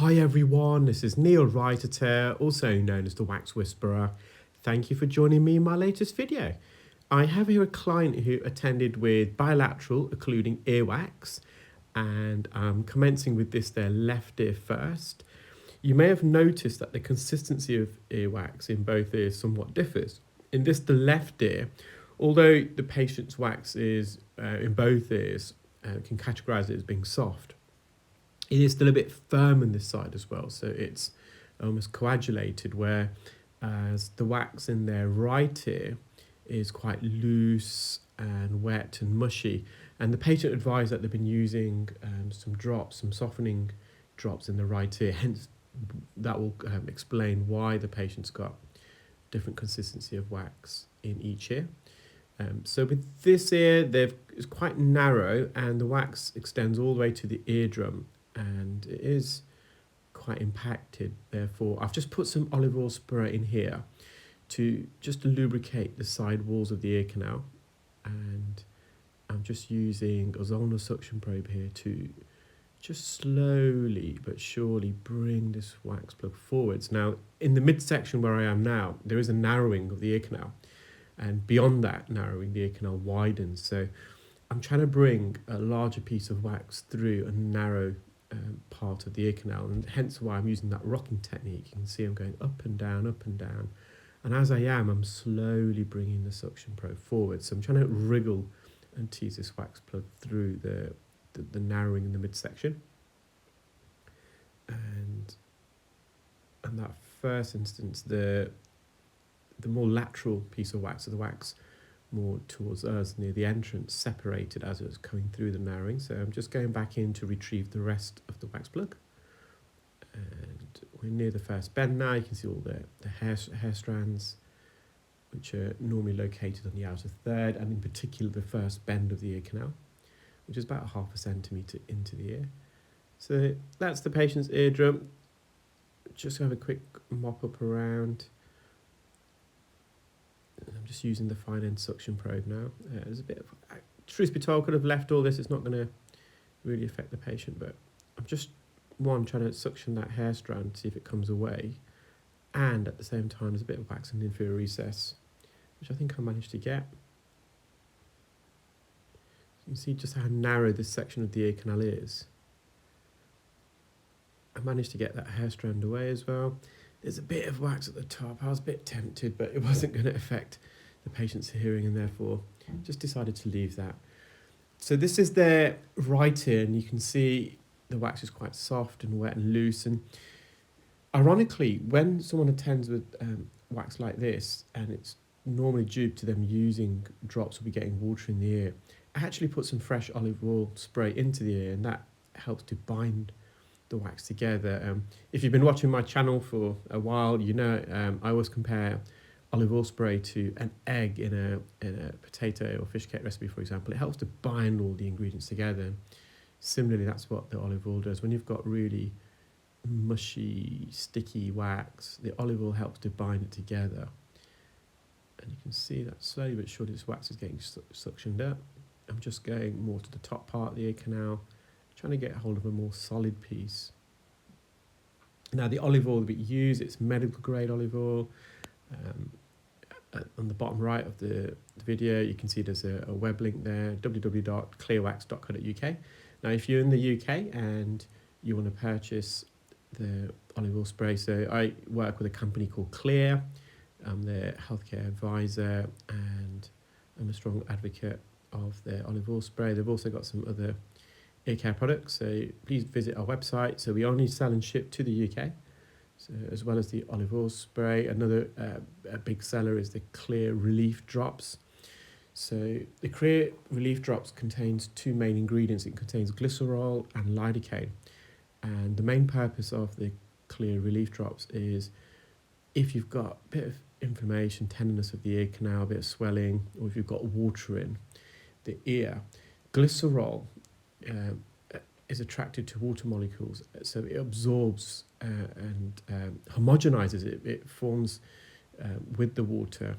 Hi everyone, this is Neel Raithatha, also known as the Wax Whisperer. Thank you for joining me in my latest video. I have here a client who attended with bilateral occluding earwax, and I'm commencing with their left ear first. You may have noticed that the consistency of earwax in both ears somewhat differs. In the left ear, although the patient's wax is in both ears, can categorise it as being soft, it is still a bit firm on this side as well, so it's almost coagulated, whereas the wax in their right ear is quite loose and wet and mushy. And the patient advised that they've been using some softening drops in the right ear, hence that will explain why the patient's got different consistency of wax in each ear. So with this ear, it's quite narrow and the wax extends all the way to the eardrum, and it is quite impacted. Therefore, I've just put some olive oil spray in here to lubricate the side walls of the ear canal, and I'm just using a zonal suction probe here to just slowly but surely bring this wax plug forwards. Now, in the midsection where I am now, there is a narrowing of the ear canal, and beyond that narrowing, the ear canal widens. So I'm trying to bring a larger piece of wax through a narrow part of the ear canal, and hence why I'm using that rocking technique. You can see I'm going up and down, and as I am, I'm slowly bringing the suction probe forward. So I'm trying to wriggle and tease this wax plug through the narrowing in the midsection. And that first instance, the more lateral piece of wax, so the wax more towards us near the entrance, separated as it was coming through the narrowing. So I'm just going back in to retrieve the rest of the wax plug, and we're near the first bend now. You can see all the hair strands, which are normally located on the outer third, and in particular the first bend of the ear canal, which is about 0.5 centimetre into the ear. So that's the patient's eardrum. Just have a quick mop up around. I'm just using the fine end suction probe now. There's a bit of, truth be told, could have left all this. It's not going to really affect the patient, but I'm just trying to suction that hair strand to see if it comes away, and at the same time there's a bit of wax in the inferior recess, which I think I managed to get. You can see just how narrow this section of the ear canal is. I managed to get that hair strand away as well. There's a bit of wax at the top. I was a bit tempted, but it wasn't going to affect the patient's hearing, and therefore just decided to leave that. So this is their right ear, and you can see the wax is quite soft and wet and loose. And ironically, when someone attends with wax like this, and it's normally due to them using drops or be getting water in the ear, I actually put some fresh olive oil spray into the ear, and that helps to bind the wax together. If you've been watching my channel for a while, you know I always compare olive oil spray to an egg in a potato or fish cake recipe, for example. It helps to bind all the ingredients together. Similarly, that's what the olive oil does. When you've got really mushy, sticky wax, the olive oil helps to bind it together. And you can see that slowly but surely this wax is getting suctioned up. I'm just going more to the top part of the ear canal, trying to get hold of a more solid piece. Now, the olive oil that we use, it's medical grade olive oil. On the bottom right of the video, you can see there's a web link there, www.clearwax.co.uk. Now, if you're in the UK and you want to purchase the olive oil spray, so I work with a company called Clear. I'm their healthcare advisor, and I'm a strong advocate of their olive oil spray. They've also got some other ear care products, so please visit our website. So we only sell and ship to the UK, so as well as the olive oil spray. Another a big seller is the Clear Relief Drops. So the Clear Relief Drops contains two main ingredients. It contains glycerol and lidocaine, and the main purpose of the Clear Relief Drops is if you've got a bit of inflammation, tenderness of the ear canal, a bit of swelling, or if you've got water in the ear, glycerol is attracted to water molecules, so it absorbs and homogenizes it. It forms with the water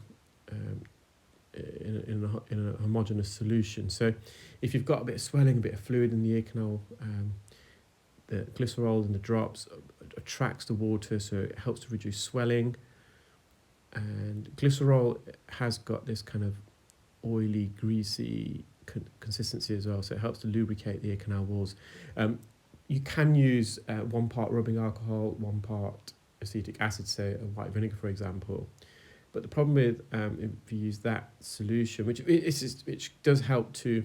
in a homogeneous solution. So if you've got a bit of swelling, a bit of fluid in the ear canal, the glycerol and the drops attracts the water, so it helps to reduce swelling. And glycerol has got this kind of oily, greasy consistency as well, so it helps to lubricate the ear canal walls. You can use 1 part rubbing alcohol, 1 part acetic acid, say a white vinegar, for example. But the problem with if you use that solution, which does help to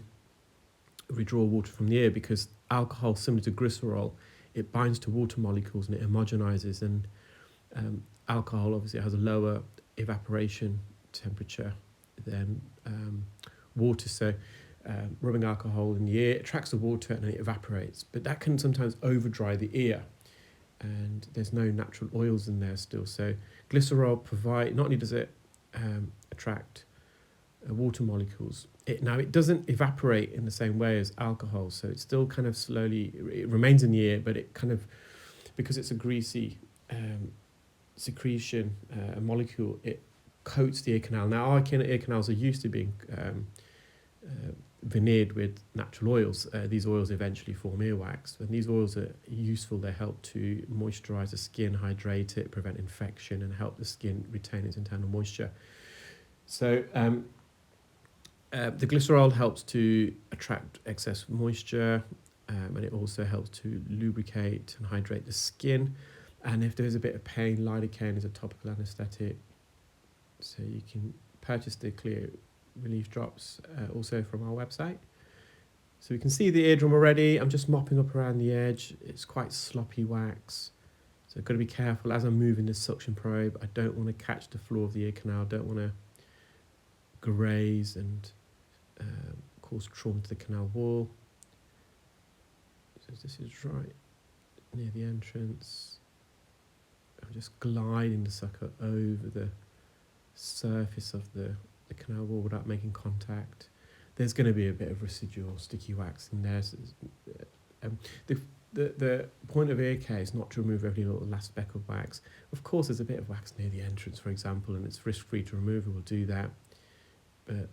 withdraw water from the ear, because alcohol, similar to glycerol, it binds to water molecules and it homogenizes, and alcohol obviously has a lower evaporation temperature than water, so rubbing alcohol in the ear attracts the water and it evaporates, but that can sometimes over dry the ear, and there's no natural oils in there still. So glycerol not only does it attract water molecules, it doesn't evaporate in the same way as alcohol, so it still kind of slowly, it remains in the ear, but it kind of, because it's a greasy secretion, a molecule, it coats the ear canal. Now our ear canals are used to being veneered with natural oils. These oils eventually form earwax, and these oils are useful. They help to moisturize the skin, hydrate it, prevent infection, and help the skin retain its internal moisture. So the glycerol helps to attract excess moisture, and it also helps to lubricate and hydrate the skin. And if there's a bit of pain, lidocaine is a topical anesthetic, so you can purchase the clear relief drops also from our website. So we can see the eardrum already. I'm just mopping up around the edge. It's quite sloppy wax, so I've got to be careful as I'm moving this suction probe. I don't want to catch the floor of the ear canal, don't want to graze and cause trauma to the canal wall. So this is right near the entrance. I'm just gliding the sucker over the surface of the canal wall without making contact. There's going to be a bit of residual sticky wax in there. So the point of ear care is not to remove every little last speck of wax. Of course, there's a bit of wax near the entrance, for example, and it's risk-free to remove, and we'll do that. But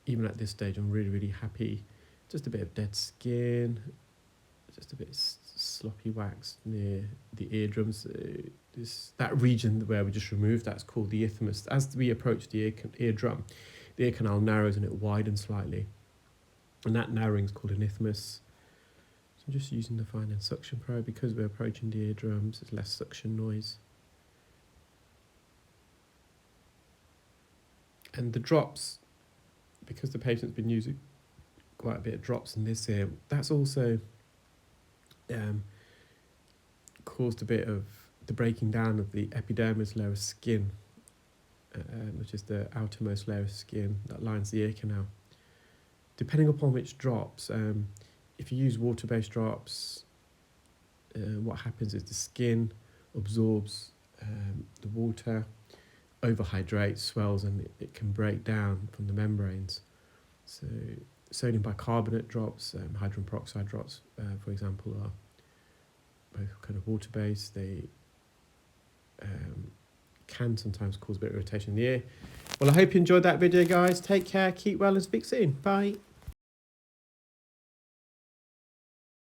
even at this stage, I'm really, really happy. Just a bit of dead skin, just a bit sloppy wax near the eardrums. That region where we just removed, that's called the isthmus. As we approach the eardrum, the ear canal narrows and it widens slightly, and that narrowing is called an isthmus. So I'm just using the fine end suction probe because we're approaching the eardrums. There's less suction noise, and the drops, because the patient's been using quite a bit of drops in this ear, that's also caused a bit of the breaking down of the epidermis layer of skin, which is the outermost layer of skin that lines the ear canal. Depending upon which drops, if you use water-based drops, what happens is the skin absorbs the water, overhydrates, swells, and it can break down from the membranes. So sodium bicarbonate drops, hydrogen peroxide drops, for example, are both kind of water-based. They can sometimes cause a bit of irritation in the ear. Well, I hope you enjoyed that video, guys. Take care, keep well, and speak soon. Bye.